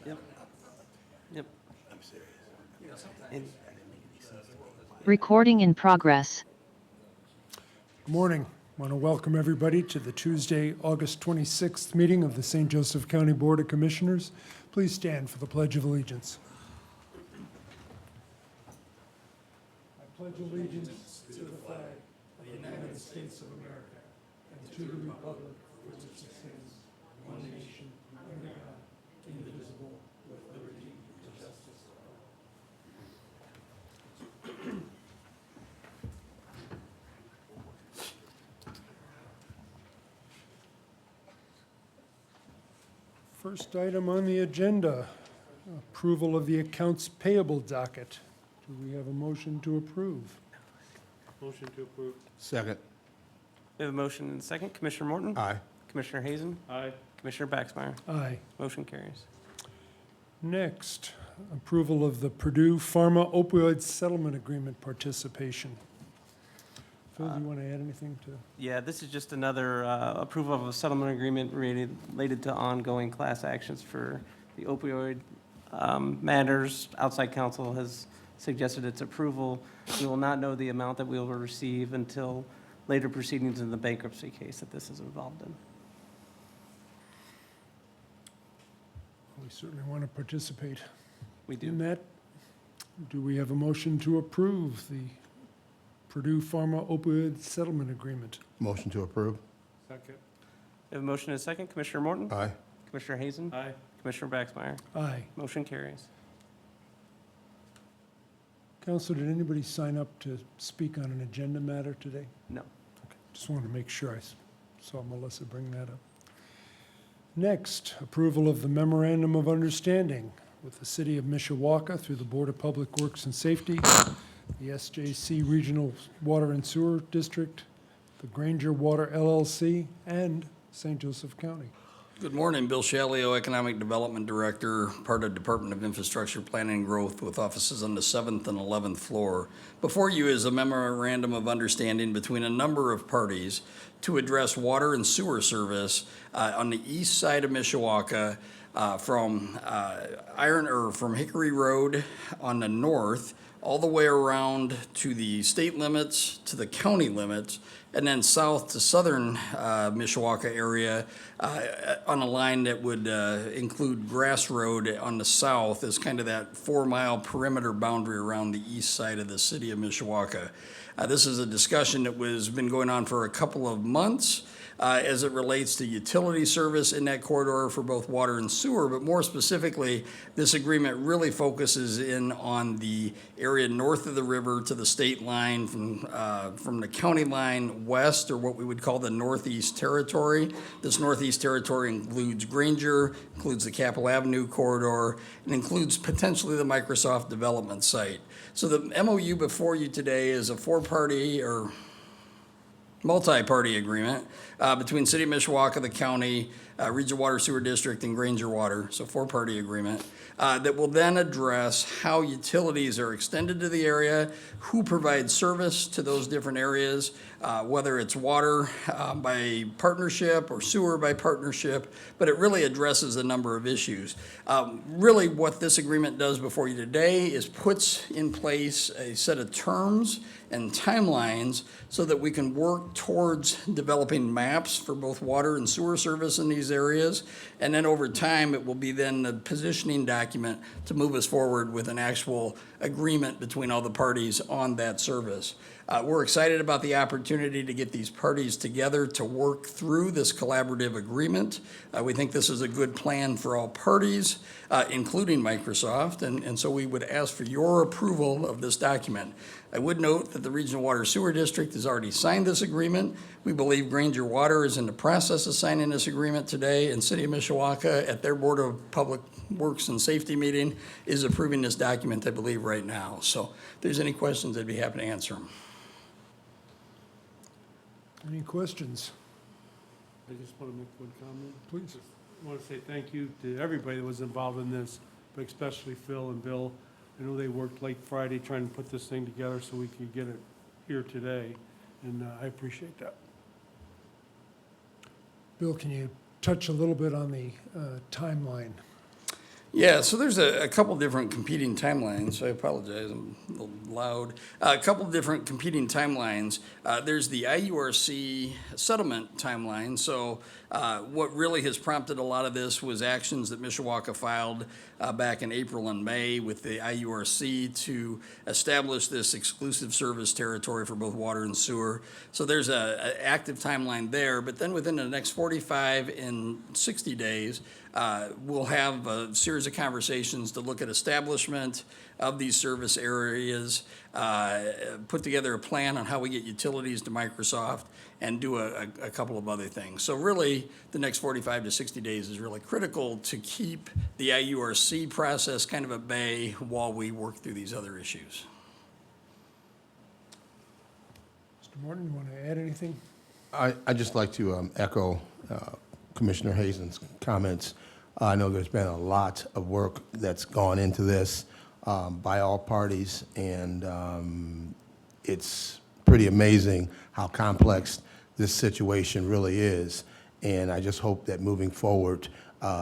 Yep. Yep. And Recording in progress. Good morning. I want to welcome everybody to the Tuesday, August 26th meeting of the St. Joseph County Board of Commissioners. Please stand for the Pledge of Allegiance. I pledge allegiance to the flag of the United States of America and to the republic for which it stands, one nation, under God, indivisible, with liberty and justice for all. First item on the agenda, approval of the accounts payable docket. Do we have a motion to approve? Motion to approve. Second. we have a motion and a second. Commissioner Morton? Aye. Commissioner Hazen? Aye. Commissioner Baxmeyer? Aye. Motion carries. Next, approval of the Purdue Pharma opioid settlement agreement participation. Phil, do you want to add anything to? Yeah, this is just another approval of a settlement agreement related to ongoing class actions for the opioid matters. Outside counsel has suggested its approval. We will not know the amount that we will receive until later proceedings in the bankruptcy case that this is involved in. We certainly want to participate We in do. that. Do we have a motion to approve the Purdue Pharma opioid settlement agreement? Motion to approve. Second. We have a motion and a second. Commissioner Morton? Aye. Commissioner Hazen? Aye. Commissioner Baxmeyer? Aye. Motion carries. Council, did anybody sign up to speak on an agenda matter today? No. Just wanted to make sure I saw Melissa bring that up. Next, approval of the memorandum of understanding with the City of Mishawaka through the Board of Public Works and Safety, the SJC Regional Water and Sewer District, the Granger Water LLC, and St. Joseph County. Good morning, Bill Shalio, Economic Development Director, part of Department of Infrastructure Planning and Growth with offices on the 7th and 11th floor. Before you is a memorandum of understanding between a number of parties to address water and sewer service on the east side of Mishawaka from Hickory Road on the north all the way around to the state limits, to the county limits, and then south to southern Mishawaka area on a line that would include Grass Road on the south as kind of that 4-mile perimeter boundary around the east side of the city of Mishawaka. This is a discussion that was been going on for a couple of months as it relates to utility service in that corridor for both water and sewer, but more specifically, this agreement really focuses in on the area north of the river to the state line from the county line west, or what we would call the Northeast Territory. This Northeast Territory includes Granger, includes the Capitol Avenue corridor, and includes potentially the Microsoft development site. So the MOU before you today is a four-party or multi-party agreement between City of Mishawaka, the county, Regional Water Sewer District, and Granger Water, so four-party agreement, that will then address how utilities are extended to the area, who provides service to those different areas, whether it's water by partnership or sewer by partnership, but it really addresses a number of issues. Really what this agreement does before you today is puts in place a set of terms and timelines so that we can work towards developing maps for both water and sewer service in these areas. And then over time, it will be then the positioning document to move us forward with an actual agreement between all the parties on that service. We're excited about the opportunity to get these parties together to work through this collaborative agreement. We think this is a good plan for all parties, including Microsoft, and so we would ask for your approval of this document. I would note that the Regional Water Sewer District has already signed this agreement. We believe Granger Water is in the process of signing this agreement today, and City of Mishawaka, at their Board of Public Works and Safety meeting, is approving this document, I believe, right now. So if there's any questions, I'd be happy to answer them. Any questions? I just want to make one comment. Please. I want to say thank you to everybody that was involved in this, but especially Phil and Bill. I know they worked late Friday trying to put this thing together so we could get it here today, and I appreciate that. Bill, can you touch a little bit on the timeline? Yeah, so there's a couple different competing timelines. I apologize, I'm a little loud. A couple different competing timelines. There's the IURC settlement timeline. So what really has prompted a lot of this was actions that Mishawaka filed back in April and May with the IURC to establish this exclusive service territory for both water and sewer. So there's an active timeline there, but then within the next 45 and 60 days, we'll have a series of conversations to look at establishment of these service areas, put together a plan on how we get utilities to Microsoft, and do a couple of other things. So really, the next 45 to 60 days is really critical to keep the IURC process kind of at bay while we work through these other issues. Mr. Morton, you want to add anything? I'd just like to echo Commissioner Hazen's comments. I know there's been a lot of work that's gone into this by all parties, and it's pretty amazing how complex this situation really is. And I just hope that moving forward,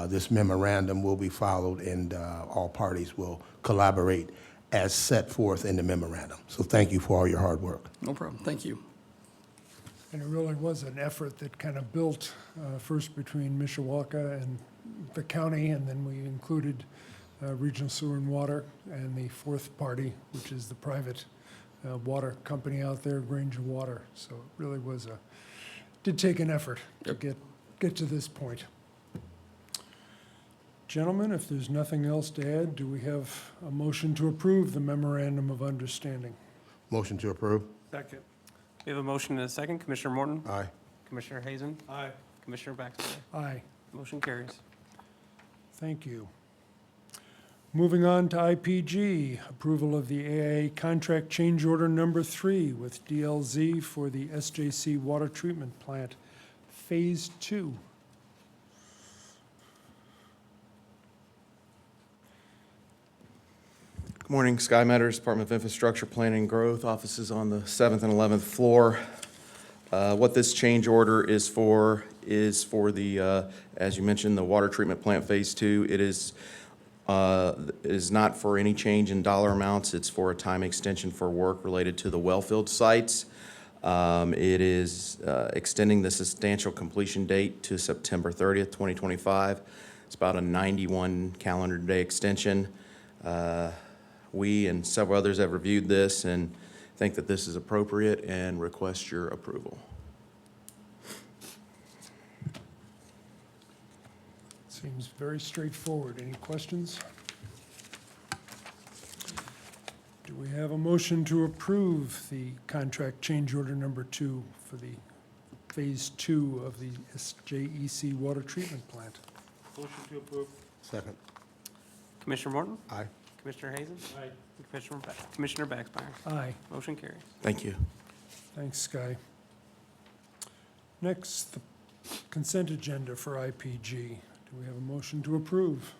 this memorandum will be followed and all parties will collaborate as set forth in the memorandum. So thank you for all your hard work. No problem, thank you. And it really was an effort that kind of built first between Mishawaka and the county, and then we included Regional Sewer and Water and the fourth party, which is the private water company out there, Granger Water. So it really was did take an effort to get to this point. Gentlemen, if there's nothing else to add, do we have a motion to approve the memorandum of understanding? Motion to approve? Second. We have a motion and a second. Commissioner Morton? Aye. Commissioner Hazen? Aye. Commissioner Baxter? Aye. Motion carries. Thank you. Moving on to IPG, approval of the AIA contract change order number 3 with DLZ for the SJC water treatment plant, Phase 2. Good morning, Sky Matters, Department of Infrastructure, Planning and Growth, offices on the 7th and 11th floor. What this change order is for the, as you mentioned, the water treatment plant Phase 2. It is not for any change in dollar amounts. It's for a time extension for work related to the wellfield sites. It is extending the substantial completion date to September 30th, 2025. It's about a 91 calendar day extension. We and several others have reviewed this and think that this is appropriate and request your approval. Seems very straightforward. Any questions? Do we have a motion to approve the contract change order number 2 for the Phase 2 of the SJEC water treatment plant? Motion to approve. Second. Commissioner Morton? Aye. Commissioner Hazen? Aye. Commissioner Baxmeyer? Aye. Motion carries. Thank you. Thanks, Sky. Next, the consent agenda for IPG. Do we have a motion to approve?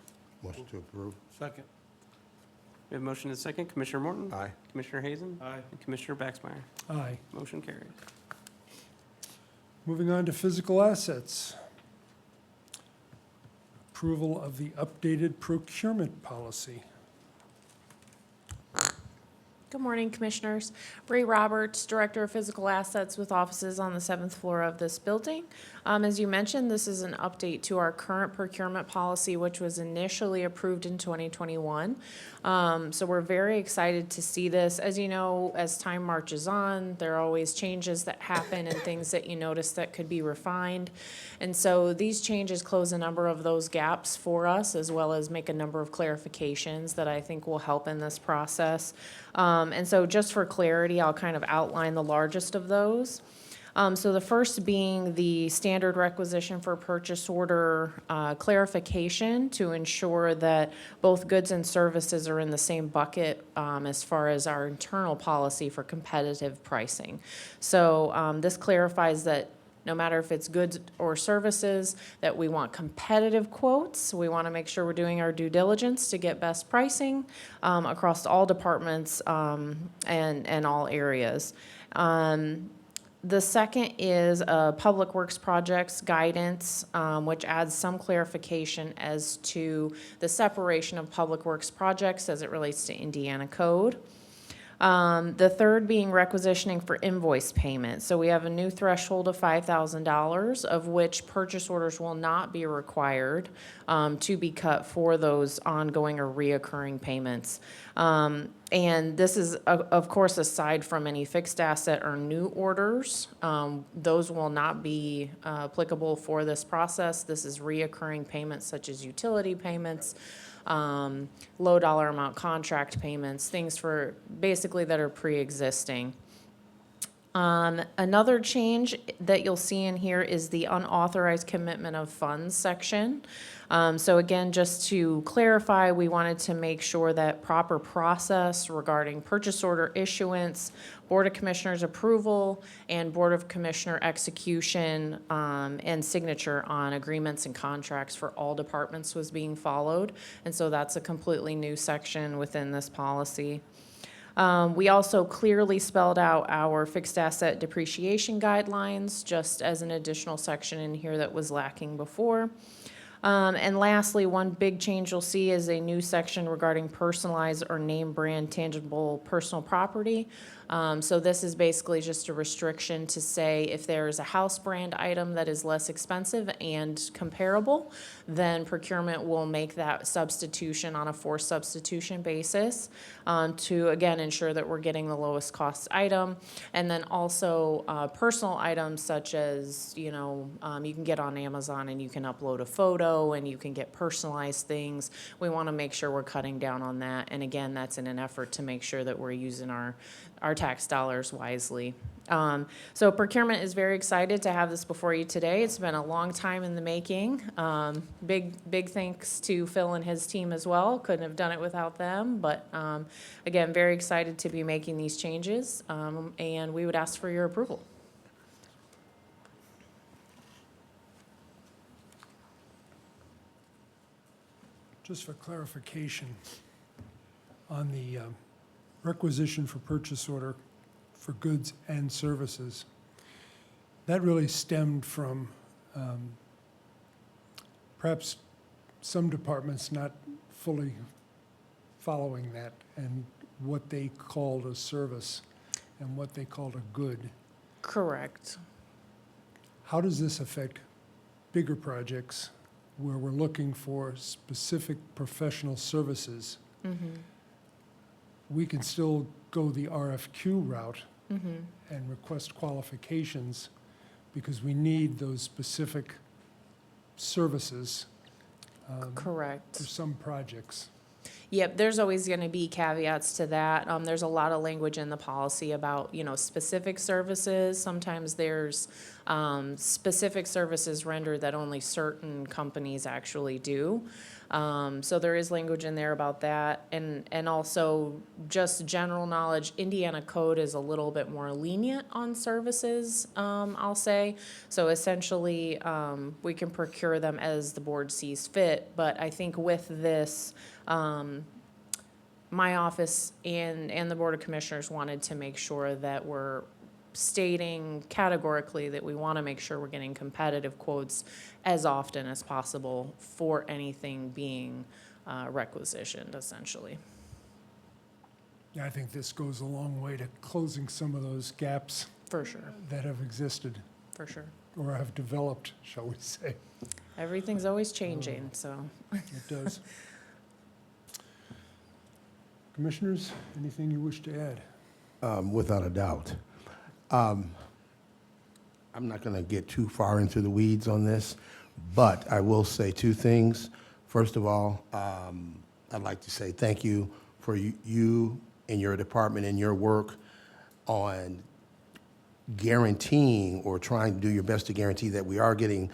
Motion to approve? Second. We have a motion and a second. Commissioner Morton? Aye. Commissioner Hazen? Aye. And Commissioner Baxmeyer? Aye. Motion carries. Moving on to physical assets. Approval of the updated procurement policy. Good morning, Commissioners. Bree Roberts, Director of Physical Assets with offices on the 7th floor of this building. As you mentioned, this is an update to our current procurement policy, which was initially approved in 2021. So we're very excited to see this. As you know, as time marches on, there are always changes that happen and things that you notice that could be refined. And so these changes close a number of those gaps for us, as well as make a number of clarifications that I think will help in this process. And so just for clarity, I'll kind of outline the largest of those. So the first being the standard requisition for purchase order clarification to ensure that both goods and services are in the same bucket as far as our internal policy for competitive pricing. So this clarifies that no matter if it's goods or services, that we want competitive quotes. We want to make sure we're doing our due diligence to get best pricing across all departments and all areas. The second is Public Works Projects Guidance, which adds some clarification as to the separation of public works projects as it relates to Indiana code. The third being requisitioning for invoice payment. So we have a new threshold of $5,000, of which purchase orders will not be required to be cut for those ongoing or reoccurring payments. And this is, of course, aside from any fixed asset or new orders. Those will not be applicable for this process. This is reoccurring payments such as utility payments, low dollar amount contract payments, things for basically that are pre-existing. Another change that you'll see in here is the unauthorized commitment of funds section. So again, just to clarify, we wanted to make sure that proper process regarding purchase order issuance, Board of Commissioners approval, and Board of Commissioner execution and signature on agreements and contracts for all departments was being followed. And so that's a completely new section within this policy. We also clearly spelled out our fixed asset depreciation guidelines, just as an additional section in here that was lacking before. And lastly, one big change you'll see is a new section regarding personalized or name brand tangible personal property. So this is basically just a restriction to say if there is a house brand item that is less expensive and comparable, then procurement will make that substitution on a forced substitution basis to, again, ensure that we're getting the lowest cost item. And then also personal items such as, you can get on Amazon and you can upload a photo and you can get personalized things. We want to make sure we're cutting down on that. And again, that's in an effort to make sure that we're using our tax dollars wisely. So procurement is very excited to have this before you today. It's been a long time in the making. Big thanks to Phil and his team as well. Couldn't have done it without them. But again, very excited to be making these changes. And we would ask for your approval. Just for clarification, on the requisition for purchase order for goods and services, that really stemmed from perhaps some departments not fully following that and what they called a service and what they called a good. Correct. How does this affect bigger projects where we're looking for specific professional services? We can still go the RFQ route and request qualifications because we need those specific services Correct. for some projects. Yep, there's always going to be caveats to that. There's a lot of language in the policy about, specific services. Sometimes there's specific services rendered that only certain companies actually do. So there is language in there about that. And also just general knowledge, Indiana code is a little bit more lenient on services, I'll say. So essentially, we can procure them as the board sees fit. But I think with this, my office and the Board of Commissioners wanted to make sure that we're stating categorically that we want to make sure we're getting competitive quotes as often as possible for anything being requisitioned, essentially. Yeah, I think this goes a long way to closing some of those gaps For sure, that have existed for sure. or have developed, shall we say. Everything's always changing, so. It does. Commissioners, anything you wish to add? Without a doubt. I'm not going to get too far into the weeds on this, but I will say two things. First of all, I'd like to say thank you for you and your department and your work on guaranteeing or trying to do your best to guarantee that we are getting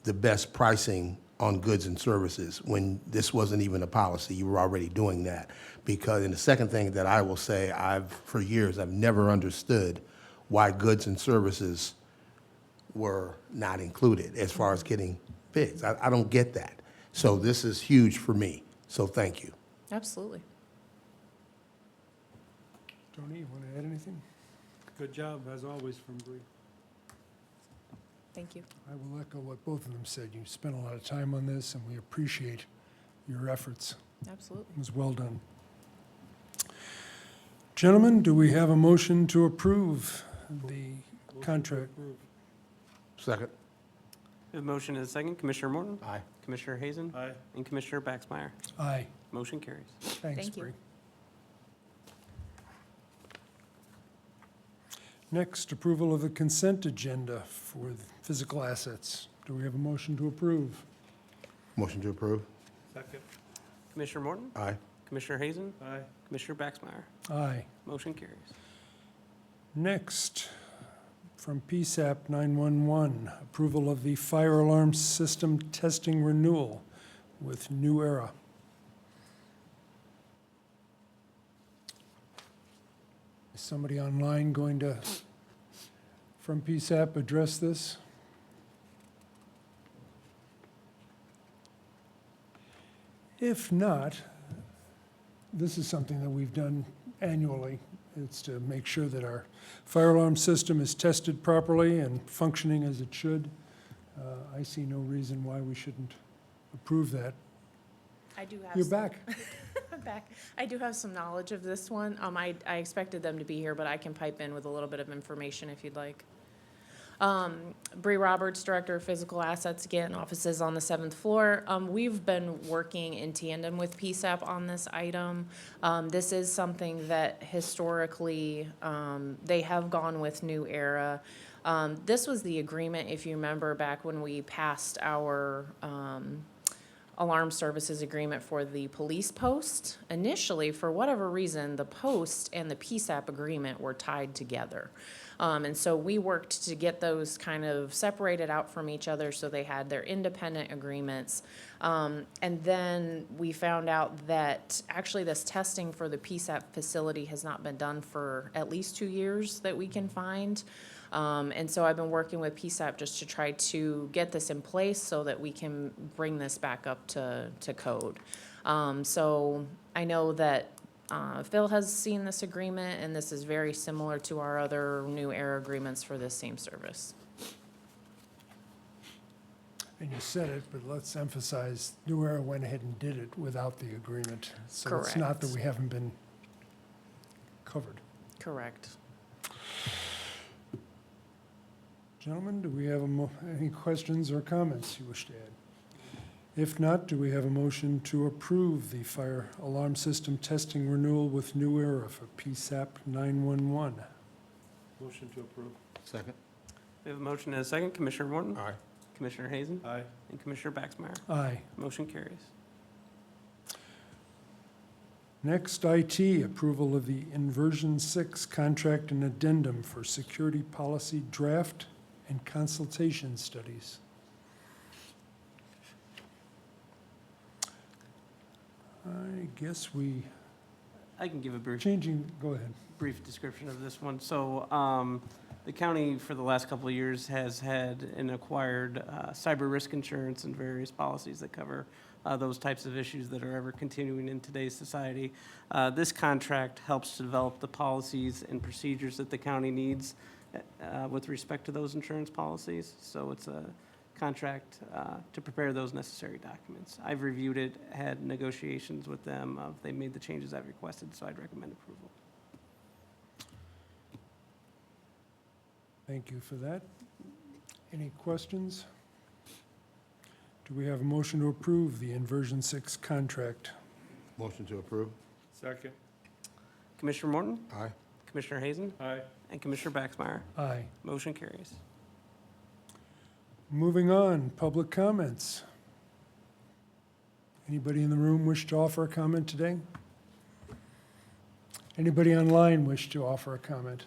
the best pricing on goods and services. When this wasn't even a policy, you were already doing that. Because, and the second thing that I will say, for years, I've never understood why goods and services were not included as far as getting bids. I don't get that. So this is huge for me, so thank you. Absolutely. Tony, you want to add anything? Good job, as always, from Bree. Thank you. I will echo what both of them said. You spent a lot of time on this, and we appreciate your efforts. Absolutely. It was well done. Gentlemen, do we have a motion to approve the contract? Second. We have a motion and a second. Commissioner Morton? Aye. Commissioner Hazen? Aye. And Commissioner Baxmeyer. Aye. Motion carries. Thanks, Thank you. Bree. Next, approval of the consent agenda for physical assets. Do we have a motion to approve? Motion to approve. Second. Commissioner Morton? Aye. Commissioner Hazen? Aye. Commissioner Baxmeyer. Aye. Motion carries. Next, from PSAP 911, approval of the fire alarm system testing renewal with New Era. Is somebody online going to, from PSAP, address this? If not, this is something that we've done annually. It's to make sure that our fire alarm system is tested properly and functioning as it should. I see no reason why we shouldn't approve that. I do have. You're some- back. I'm back. I do have some knowledge of this one. I expected them to be here, but I can pipe in with a little bit of information if you'd like. Bree Roberts, Director of Physical Assets, again, offices on the 7th floor. We've been working in tandem with PSAP on this item. This is something that historically, they have gone with New Era. This was the agreement, if you remember, back when we passed our, alarm services agreement for the police post. Initially, for whatever reason, the post and the PSAP agreement were tied together. And so we worked to get those kind of separated out from each other so they had their independent agreements. And then we found out that actually this testing for the PSAP facility has not been done for at least 2 years that we can find. And so I've been working with PSAP just to try to get this in place so that we can bring this back up to code. So I know that Phil has seen this agreement, and this is very similar to our other New Era agreements for this same service. And you said it, but let's emphasize, New Era went ahead and did it without the agreement. So it's not that Correct. we haven't been covered. Correct. Gentlemen, do we have any questions or comments you wish to add? If not, do we have a motion to approve the fire alarm system testing renewal with New Era for PSAP 911? Motion to approve. Second. We have a motion and a second. Commissioner Morton? Aye. Commissioner Hazen? Aye. And Commissioner Baxmeyer. Aye. Motion carries. Next, IT, approval of the Inversion 6 contract and addendum for security policy draft and consultation studies. I guess I can give a brief go ahead. description of this one. So, the county for the last couple of years has had and acquired cyber risk insurance and various policies that cover those types of issues that are ever continuing in today's society. This contract helps to develop the policies and procedures that the county needs with respect to those insurance policies. So it's a contract to prepare those necessary documents. I've reviewed it, had negotiations with them. They made the changes I've requested, so I'd recommend approval. Thank you for that. Any questions? Do we have a motion to approve the Inversion 6 contract? Motion to approve. Second. Commissioner Morton? Aye. Commissioner Hazen? Aye. And Commissioner Baxmeyer. Aye. Motion carries. Moving on, public comments. Anybody in the room wish to offer a comment today? Anybody online wish to offer a comment?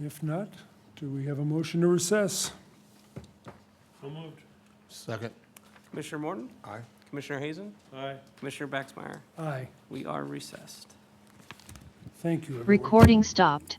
If not, do we have a motion to recess? So moved. Second. Commissioner Morton? Aye. Commissioner Hazen? Aye. Commissioner Baxmeyer. Aye. We are recessed. Thank you, everyone. Recording stopped.